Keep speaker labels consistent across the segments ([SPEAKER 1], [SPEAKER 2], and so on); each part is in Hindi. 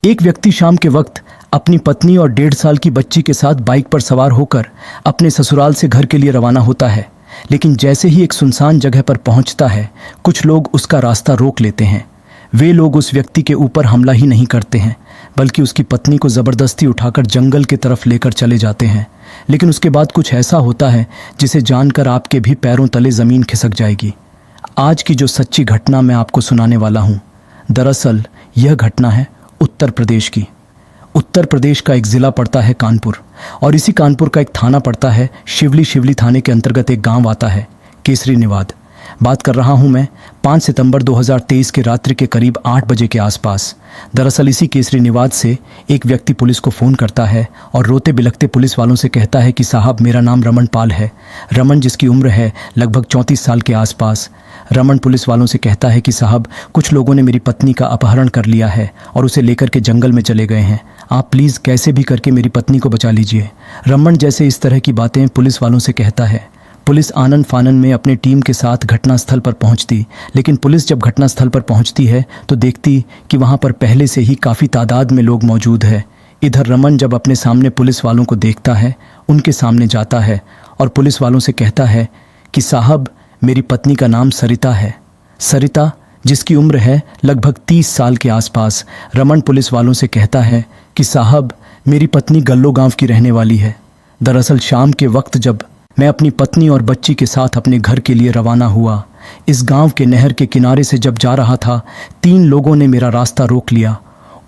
[SPEAKER 1] एक व्यक्ति शाम के वक्त अपनी पत्नी और 1.5 साल की बच्ची के साथ बाइक पर सवार होकर अपने ससुराल से घर के लिए रवाना होता है। लेकिन जैसे ही एक सुनसान जगह पर पहुंचता है, कुछ लोग उसका रास्ता रोक लेते हैं। वे लोग उस व्यक्ति के ऊपर हमला ही नहीं करते हैं, बल्कि उसकी पत्नी को ज़बरदस्ती उठाकर जंगल की तरफ लेकर चले जाते हैं। लेकिन उसके बाद कुछ ऐसा होता है जिसे जानकर आपके भी पैरों तले ज़मीन खिसक जाएगी। आज की जो सच्ची घटना मैं आपको सुनाने वाला हूँ, दरअसल यह घटना है उत्तर प्रदेश की। उत्तर प्रदेश का एक ज़िला पड़ता है कानपुर, और इसी कानपुर का एक थाना पड़ता है शिवली थाने के अंतर्गत एक गांव आता है केसरी निवाद। बात कर रहा हूं मैं 5 सितंबर 2023 के रात्रि के करीब 8 बजे के आसपास। दरअसल इसी केसरी निवाद से एक व्यक्ति पुलिस को फ़ोन करता है और रोते बिलखते पुलिस वालों से कहता है कि साहब, मेरा नाम रमन पाल है। रमन, जिसकी उम्र है लगभग 34 साल के आसपास। रमन पुलिस वालों से कहता है कि साहब, कुछ लोगों ने मेरी पत्नी का अपहरण कर लिया है और उसे लेकर के जंगल में चले गए हैं। आप प्लीज़ कैसे भी करके मेरी पत्नी को बचा लीजिए। रमन जैसे इस तरह की बातें पुलिस वालों से कहता है, पुलिस आनन फानन में अपनी टीम के साथ घटनास्थल पर पहुंचती। लेकिन पुलिस जब घटनास्थल पर पहुंचती है तो देखती कि वहां पर पहले से ही काफ़ी तादाद में लोग मौजूद है। इधर रमन जब अपने सामने पुलिस वालों को देखता है, उनके सामने जाता है और पुलिस वालों से कहता है कि साहब, मेरी पत्नी का नाम सरिता है। सरिता, जिसकी उम्र है लगभग 30 साल के आसपास। रमन पुलिस वालों से कहता है कि साहब, मेरी पत्नी गल्लो गांव की रहने वाली है। दरअसल शाम के वक्त जब मैं अपनी पत्नी और बच्ची के साथ अपने घर के लिए रवाना हुआ, इस गांव के नहर के किनारे से जब जा रहा था, 3 लोगों ने मेरा रास्ता रोक लिया।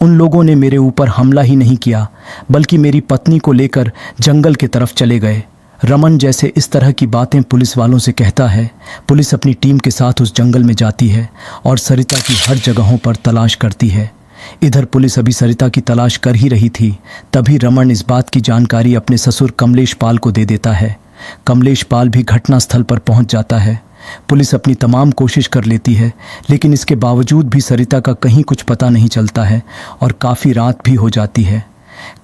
[SPEAKER 1] उन लोगों ने मेरे ऊपर हमला ही नहीं किया, बल्कि मेरी पत्नी को लेकर जंगल की तरफ चले गए। रमन जैसे इस तरह की बातें पुलिस वालों से कहता है, पुलिस अपनी टीम के साथ उस जंगल में जाती है और सरिता की हर जगहों पर तलाश करती है। इधर पुलिस अभी सरिता की तलाश कर ही रही थी, तभी रमन इस बात की जानकारी अपने ससुर कमलेश पाल को दे देता है। कमलेश पाल भी घटनास्थल पर पहुंच जाता है। पुलिस अपनी तमाम कोशिश कर लेती है, लेकिन इसके बावजूद भी सरिता का कहीं कुछ पता नहीं चलता है और काफ़ी रात भी हो जाती है।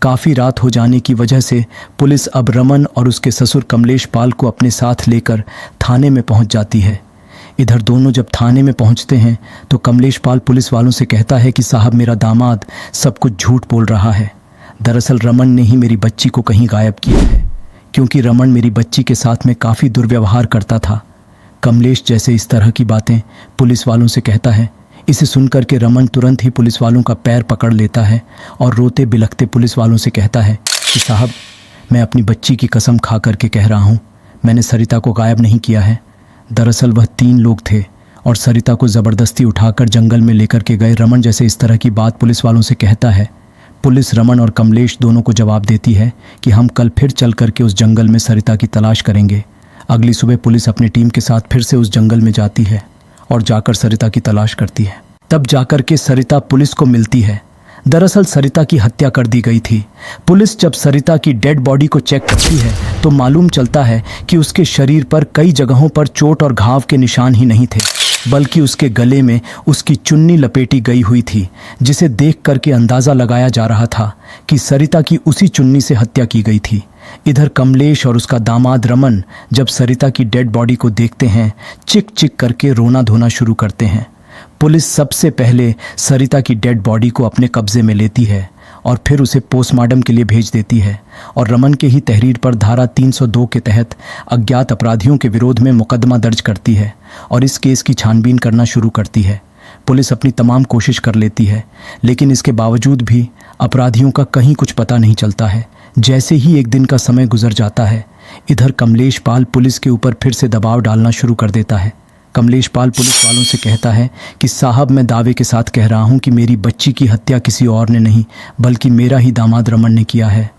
[SPEAKER 1] काफ़ी रात हो जाने की वजह से पुलिस अब रमन और उसके ससुर कमलेश पाल को अपने साथ लेकर थाने में पहुंच जाती है। इधर दोनों जब थाने में पहुंचते हैं तो कमलेश पाल पुलिस वालों से कहता है कि साहब, मेरा दामाद सब कुछ झूठ बोल रहा है। दरअसल रमन ने ही मेरी बच्ची को कहीं गायब किया है, क्योंकि रमन मेरी बच्ची के साथ में काफ़ी दुर्व्यवहार करता था। कमलेश जैसे इस तरह की बातें पुलिस वालों से कहता है। इसे सुनकर के रमन तुरंत ही पुलिस वालों का पैर पकड़ लेता है और रोते बिलखते पुलिस वालों से कहता है कि साहब, मैं अपनी बच्ची की कसम खा करके कह रहा हूँ, मैंने सरिता को गायब नहीं किया है। दरअसल वह 3 लोग थे और सरिता को ज़बरदस्ती उठाकर जंगल में लेकर के गए। रमन जैसे इस तरह की बात पुलिस वालों से कहता है। पुलिस रमन और कमलेश दोनों को जवाब देती है कि हम कल फिर चल करके उस जंगल में सरिता की तलाश करेंगे। अगली सुबह पुलिस अपनी टीम के साथ फिर से उस जंगल में जाती है और जाकर सरिता की तलाश करती है। तब जाकर के सरिता पुलिस को मिलती है। दरअसल सरिता की हत्या कर दी गई थी। पुलिस जब सरिता की डेड बॉडी को चेक करती है तो मालूम चलता है कि उसके शरीर पर कई जगहों पर चोट और घाव के निशान ही नहीं थे, बल्कि उसके गले में उसकी चुन्नी लपेटी गई हुई थी, जिसे देख करके अंदाज़ा लगाया जा रहा था कि सरिता की उसी चुन्नी से हत्या की गई थी। इधर कमलेश और उसका दामाद रमन जब सरिता की डेड बॉडी को देखते हैं, चिक चिक करके रोना धोना शुरू करते हैं। पुलिस सबसे पहले सरिता की डेड बॉडी को अपने कब्जे में लेती है और फिर उसे पोस्टमार्टम के लिए भेज देती है और रमन के ही तहरीर पर धारा 302 के तहत अज्ञात अपराधियों के विरोध में मुकदमा दर्ज करती है और इस केस की छानबीन करना शुरू करती है। पुलिस अपनी तमाम कोशिश कर लेती है, लेकिन इसके बावजूद भी अपराधियों का कहीं कुछ पता नहीं चलता है। जैसे ही एक दिन का समय गुजर जाता है, इधर कमलेश पाल पुलिस के ऊपर फिर से दबाव डालना शुरू कर देता है। कमलेश पाल पुलिस वालों से कहता है कि साहब, मैं दावे के साथ कह रहा हूं कि मेरी बच्ची की हत्या किसी और ने नहीं, बल्कि मेरा ही दामाद रमन ने किया है।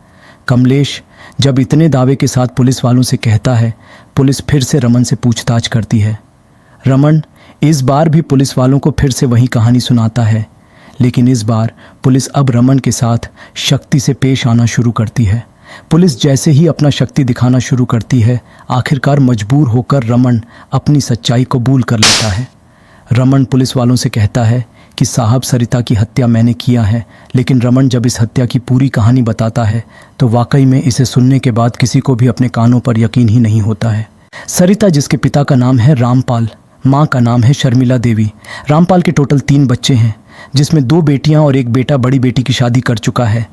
[SPEAKER 1] कमलेश जब इतने दावे के साथ पुलिस वालों से कहता है, पुलिस फिर से रमन से पूछताछ करती है। रमन इस बार भी पुलिस वालों को फिर से वही कहानी सुनाता है, लेकिन इस बार पुलिस अब रमन के साथ शक्ति से पेश आना शुरू करती है। पुलिस जैसे ही अपना शक्ति दिखाना शुरू करती है, आखिरकार मजबूर होकर रमन अपनी सच्चाई कबूल कर लेता है। रमन पुलिस वालों से कहता है कि साहब, सरिता की हत्या मैंने किया है। लेकिन रमन जब इस हत्या की पूरी कहानी बताता है तो वाकई में इसे सुनने के बाद किसी को भी अपने कानों पर यकीन ही नहीं होता है। सरिता, जिसके पिता का नाम है रामपाल, माँ का नाम है शर्मिला देवी। रामपाल के टोटल 3 बच्चे हैं। जिसमें 2 बेटियां और 1 बेटा बड़ी बेटी की शादी कर चुका है।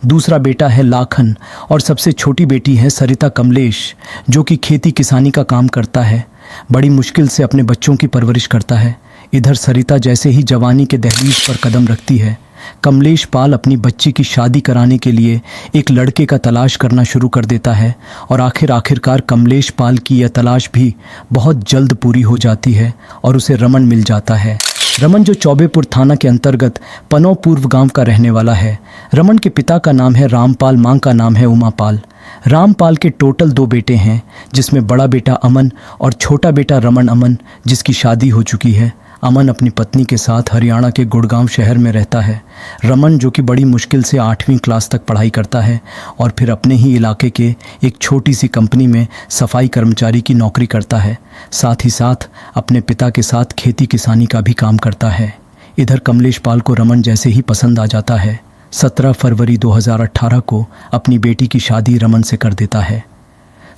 [SPEAKER 1] दूसरा बेटा है लाखन और सबसे छोटी बेटी है सरिता कमलेश, जो कि खेती किसानी का काम करता है। बड़ी मुश्किल से अपने बच्चों की परवरिश करता है। इधर सरिता जैसे ही जवानी के दहलीज पर कदम रखती है, कमलेश पाल अपनी बच्ची की शादी कराने के लिए एक लड़के का तलाश करना शुरू कर देता है और आखिरकार कमलेश पाल की यह तलाश भी बहुत जल्द पूरी हो जाती है और उसे रमन मिल जाता है। रमन जो चौबेपुर थाना के अंतर्गत पनौ पूर्व गांव का रहने वाला है। रमन के पिता का नाम है रामपाल, मां का नाम है उमापाल। रामपाल के टोटल 2 बेटे हैं, जिसमें बड़ा बेटा अमन और छोटा बेटा रमन अमन, जिसकी शादी हो चुकी है। अमन अपनी पत्नी के साथ हरियाणा के गुड़गांव शहर में रहता है। रमन जो कि बड़ी मुश्किल से 8वीं क्लास तक पढ़ाई करता है और फिर अपने ही इलाके के एक छोटी सी कंपनी में सफाई कर्मचारी की नौकरी करता है। साथ ही साथ अपने पिता के साथ खेती किसानी का भी काम करता है। इधर कमलेश पाल को रमन जैसे ही पसंद आ जाता है, 17 फरवरी 2018 को अपनी बेटी की शादी रमन से कर देता है।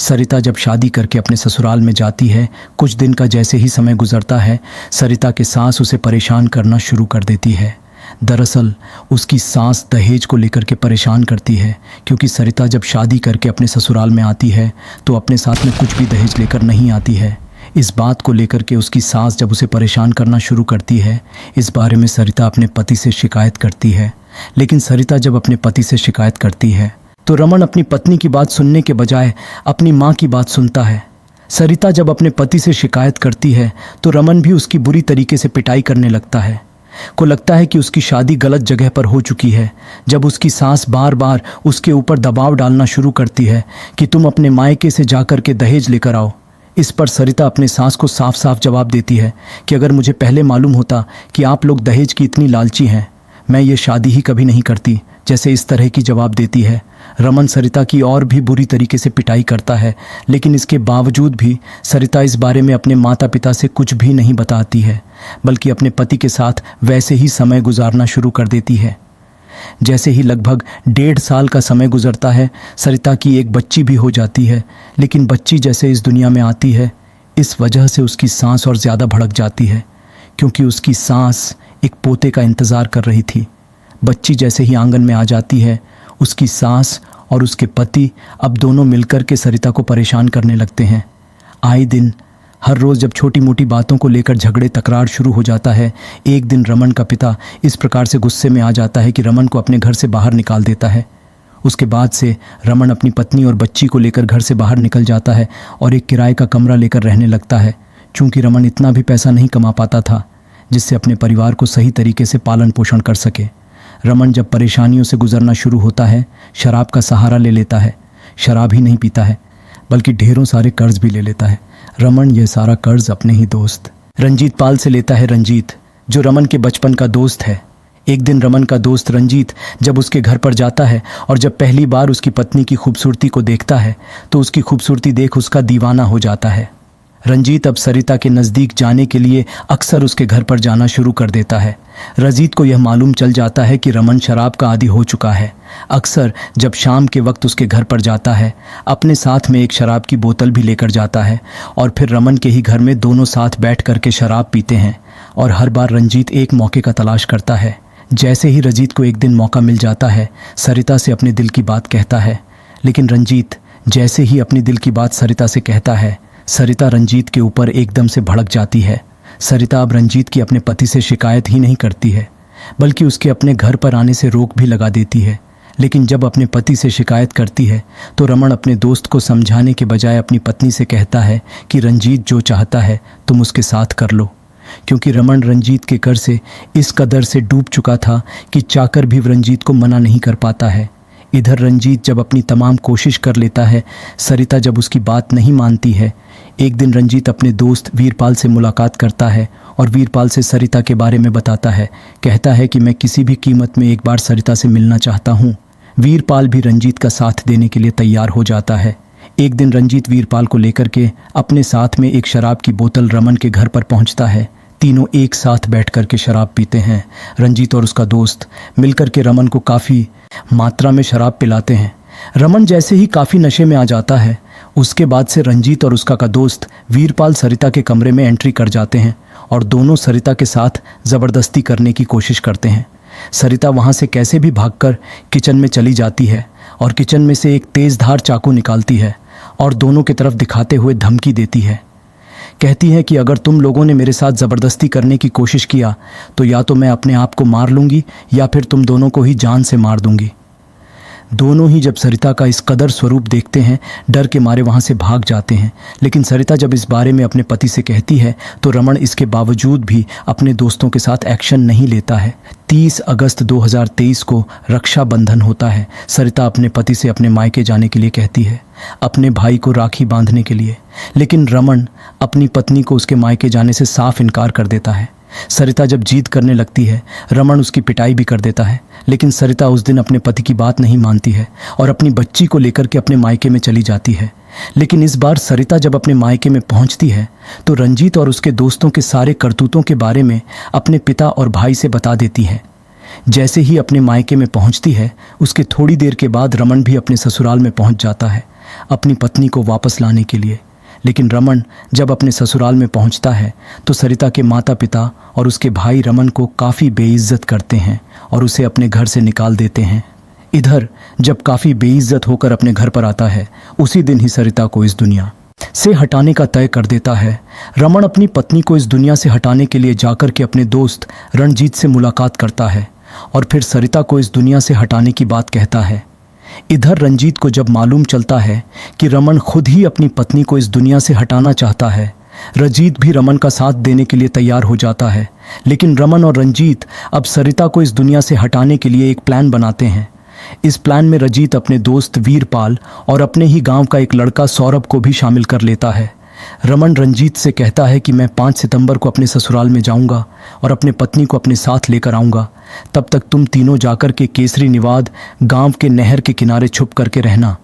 [SPEAKER 1] सरिता जब शादी करके अपने ससुराल में जाती है, कुछ दिन का जैसे ही समय गुजरता है, सरिता के सास उसे परेशान करना शुरू कर देती है। दरअसल उसकी सास दहेज को लेकर के परेशान करती है, क्योंकि सरिता जब शादी करके अपने ससुराल में आती है तो अपने साथ में कुछ भी दहेज लेकर नहीं आती है। इस बात को लेकर के उसकी सास जब उसे परेशान करना शुरू करती है, इस बारे में सरिता अपने पति से शिकायत करती है। लेकिन सरिता जब अपने पति से शिकायत करती है तो रमन अपनी पत्नी की बात सुनने के बजाय अपनी मां की बात सुनता है। सरिता जब अपने पति से शिकायत करती है तो रमन भी उसकी बुरी तरीके से पिटाई करने लगता है। को लगता है कि उसकी शादी गलत जगह पर हो चुकी है, जब उसकी सास बार बार उसके ऊपर दबाव डालना शुरू करती है कि तुम अपने मायके से जाकर के दहेज लेकर आओ। इस पर सरिता अपने सास को साफ साफ जवाब देती है कि अगर मुझे पहले मालूम होता कि आप लोग दहेज की इतनी लालची हैं, मैं ये शादी ही कभी नहीं करती। जैसे इस तरह की जवाब देती है। रमन सरिता की और भी बुरी तरीके से पिटाई करता है, लेकिन इसके बावजूद भी सरिता इस बारे में अपने माता पिता से कुछ भी नहीं बताती है, बल्कि अपने पति के साथ वैसे ही समय गुजारना शुरू कर देती है। जैसे ही लगभग 1.5 साल का समय गुजरता है, सरिता की एक बच्ची भी हो जाती है। लेकिन बच्ची जैसे इस दुनिया में आती है, इस वजह से उसकी सांस और ज़्यादा भड़क जाती है, क्योंकि उसकी सांस एक पोते का इंतज़ार कर रही थी। बच्ची जैसे ही आंगन में आ जाती है, उसकी सास और उसके पति अब दोनों मिलकर के सरिता को परेशान करने लगते हैं। आए दिन हर रोज़ जब छोटी मोटी बातों को लेकर झगड़े तकरार शुरू हो जाता है, एक दिन रमन का पिता इस प्रकार से गुस्से में आ जाता है कि रमन को अपने घर से बाहर निकाल देता है। उसके बाद से रमन अपनी पत्नी और बच्ची को लेकर घर से बाहर निकल जाता है और एक किराए का कमरा लेकर रहने लगता है। चूँकि रमन इतना भी पैसा नहीं कमा पाता था जिससे अपने परिवार को सही तरीके से पालन पोषण कर सके। रमन जब परेशानियों से गुजरना शुरू होता है, शराब का सहारा ले लेता है। शराब ही नहीं पीता है, बल्कि ढेरों सारे कर्ज भी ले लेता है। रमन यह सारा कर्ज अपने ही दोस्त रंजीत पाल से लेता है। रंजीत जो रमन के बचपन का दोस्त है। एक दिन रमन का दोस्त रंजीत जब उसके घर पर जाता है और जब पहली बार उसकी पत्नी की खूबसूरती को देखता है तो उसकी खूबसूरती देख उसका दीवाना हो जाता है। रंजीत अब सरिता के नज़दीक जाने के लिए अक्सर उसके घर पर जाना शुरू कर देता है। रंजीत को यह मालूम चल जाता है कि रमन शराब का आदी हो चुका है। अक्सर जब शाम के वक्त उसके घर पर जाता है, अपने साथ में एक शराब की बोतल भी लेकर जाता है और फिर रमन के ही घर में दोनों साथ बैठ करके शराब पीते हैं। और हर बार रंजीत एक मौके का तलाश करता है। जैसे ही रंजीत को एक दिन मौका मिल जाता है, सरिता से अपने दिल की बात कहता है। लेकिन रंजीत जैसे ही अपनी दिल की बात सरिता से कहता है, सरिता रंजीत के ऊपर एकदम से भड़क जाती है। सरिता अब रंजीत की अपने पति से शिकायत ही नहीं करती है, बल्कि उसके अपने घर पर आने से रोक भी लगा देती है। लेकिन जब अपने पति से शिकायत करती है तो रमन अपने दोस्त को समझाने के बजाय अपनी पत्नी से कहता है कि रंजीत जो चाहता है तुम उसके साथ कर लो, क्योंकि रमन रंजीत के घर से इस कदर से डूब चुका था कि चाकर भी रंजीत को मना नहीं कर पाता है। इधर रंजीत जब अपनी तमाम कोशिश कर लेता है, सरिता जब उसकी बात नहीं मानती है। एक दिन रंजीत अपने दोस्त वीरपाल से मुलाकात करता है और वीरपाल से सरिता के बारे में बताता है। कहता है कि मैं किसी भी कीमत में एक बार सरिता से मिलना चाहता हूँ। वीरपाल भी रंजीत का साथ देने के लिए तैयार हो जाता है। एक दिन रंजीत वीरपाल को लेकर के अपने साथ में एक शराब की बोतल रमन के घर पर पहुँचता है। तीनों एक साथ बैठ कर के शराब पीते हैं। रंजीत और उसका दोस्त मिलकर के रमन को काफ़ी मात्रा में शराब पिलाते हैं। रमन जैसे ही काफ़ी नशे में आ जाता है, उसके बाद से रंजीत और उसका दोस्त वीरपाल सरिता के कमरे में एंट्री कर जाते हैं और दोनों सरिता के साथ ज़बरदस्ती करने की कोशिश करते हैं। सरिता वहाँ से कैसे भी भागकर किचन में चली जाती है और किचन में से एक तेज़धार चाकू निकालती है और दोनों की तरफ दिखाते हुए धमकी देती है। कहती है कि अगर तुम लोगों ने मेरे साथ ज़बरदस्ती करने की कोशिश किया तो या तो मैं अपने आप को मार लूँगी या फिर तुम दोनों को ही जान से मार दूँगी। दोनों ही जब सरिता का इस कदर स्वरूप देखते हैं डर के मारे वहाँ से भाग जाते हैं। लेकिन सरिता जब इस बारे में अपने पति से कहती है तो रमन इसके बावजूद भी अपने दोस्तों के साथ एक्शन नहीं लेता है। 30 अगस्त 2023 को रक्षाबंधन होता है। सरिता अपने पति से अपने मायके जाने के लिए कहती है, अपने भाई को राखी बांधने के लिए, लेकिन रमन अपनी पत्नी को उसके मायके जाने से साफ इनकार कर देता है। सरिता जब जिद करने लगती है रमन उसकी पिटाई भी कर देता है, लेकिन सरिता उस दिन अपने पति की बात नहीं मानती है और अपनी बच्ची को लेकर के अपने मायके में चली जाती है। लेकिन इस बार सरिता जब अपने मायके में पहुंचती है तो रंजीत और उसके दोस्तों के सारे करतूतों के बारे में अपने पिता और भाई से बता देती है। जैसे ही अपने मायके में पहुंचती है उसके थोड़ी देर के बाद रमन भी अपने ससुराल में पहुंच जाता है अपनी पत्नी को वापस लाने के लिए। लेकिन रमन जब अपने ससुराल में पहुंचता है तो सरिता के माता पिता और उसके भाई रमन को काफ़ी बेइज्जत करते हैं और उसे अपने घर से निकाल देते हैं। इधर जब काफ़ी बेइज्जत होकर अपने घर पर आता है उसी दिन ही सरिता को इस दुनिया से हटाने का तय कर देता है। रमन अपनी पत्नी को इस दुनिया से हटाने के लिए जाकर के अपने दोस्त रणजीत से मुलाकात करता है और फिर सरिता को इस दुनिया से हटाने की बात कहता है। इधर रंजीत को जब मालूम चलता है कि रमन खुद ही अपनी पत्नी को इस दुनिया से हटाना चाहता है, रंजीत भी रमन का साथ देने के लिए तैयार हो जाता है। लेकिन रमन और रंजीत अब सरिता को इस दुनिया से हटाने के लिए एक प्लान बनाते हैं। इस प्लान में रंजीत अपने दोस्त वीरपाल और अपने ही गांव का एक लड़का सौरभ को भी शामिल कर लेता है। रमन रंजीत से कहता है कि मैं 5 सितंबर को अपने ससुराल में जाऊंगा और अपने पत्नी को अपने साथ लेकर आऊंगा। तब तक तुम तीनों जाकर के केसरी निवाद गांव के नहर के किनारे छुप करके रहना।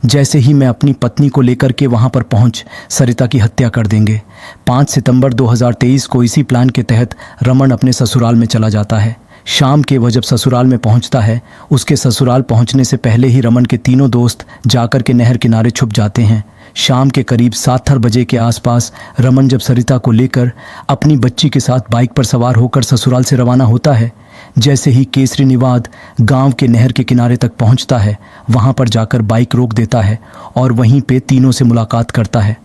[SPEAKER 1] जैसे ही मैं अपनी पत्नी को लेकर के वहां पर पहुंच सरिता की हत्या कर देंगे। 5 सितंबर 2023 को इसी प्लान के तहत रमन अपने ससुराल में चला जाता है। शाम के वह जब ससुराल में पहुंचता है उसके ससुराल पहुंचने से पहले ही रमन के तीनों दोस्त जाकर के नहर किनारे छुप जाते हैं। शाम के करीब 7:30 बजे के आसपास रमन जब सरिता को लेकर अपनी बच्ची के साथ बाइक पर सवार होकर ससुराल से रवाना होता है, जैसे ही केसरी निवाद गांव के नहर के किनारे तक पहुंचता है वहां पर जाकर बाइक रोक देता है और वहीं पे तीनों से मुलाकात करता है।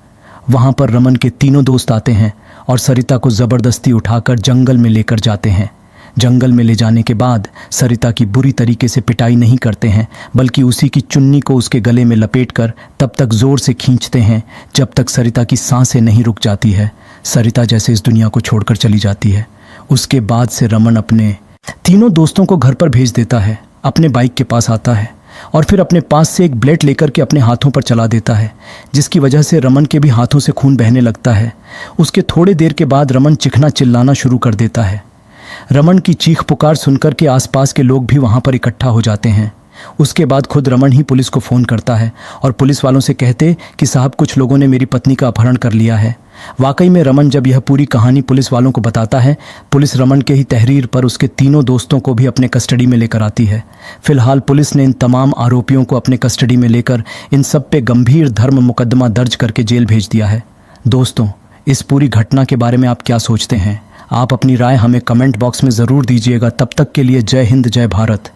[SPEAKER 1] वहां पर रमन के तीनों दोस्त आते हैं और सरिता को ज़बरदस्ती उठाकर जंगल में लेकर जाते हैं। जंगल में ले जाने के बाद सरिता की बुरी तरीके से पिटाई नहीं करते हैं बल्कि उसी की चुन्नी को उसके गले में लपेटकर तब तक ज़ोर से खींचते हैं जब तक सरिता की सांसें नहीं रुक जाती है। सरिता जैसे इस दुनिया को छोड़कर चली जाती है। उसके बाद से रमन अपने तीनों दोस्तों को घर पर भेज देता है, अपने बाइक के पास आता है और फिर अपने पास से एक ब्लेड लेकर के अपने हाथों पर चला देता है, जिसकी वजह से रमन के भी हाथों से खून बहने लगता है। उसके थोड़े देर के बाद रमन चिखना चिल्लाना शुरू कर देता है। रमन की चीख पुकार सुनकर के आसपास के लोग भी वहां पर इकट्ठा हो जाते हैं। उसके बाद खुद रमन ही पुलिस को फ़ोन करता है और पुलिस वालों से कहते कि साहब कुछ लोगों ने मेरी पत्नी का अपहरण कर लिया है। वाकई में रमन जब यह पूरी कहानी पुलिस वालों को बताता है, पुलिस रमन के ही तहरीर पर उसके तीनों दोस्तों को भी अपने कस्टडी में लेकर आती है। फिलहाल पुलिस ने इन तमाम आरोपियों को अपने कस्टडी में लेकर इन सब पे गंभीर धर्म मुकदमा दर्ज करके जेल भेज दिया है। दोस्तों, इस पूरी घटना के बारे में आप क्या सोचते हैं? आप अपनी राय हमें कमेंट बॉक्स में ज़रूर दीजिएगा। तब तक के लिए जय हिंद, जय भारत।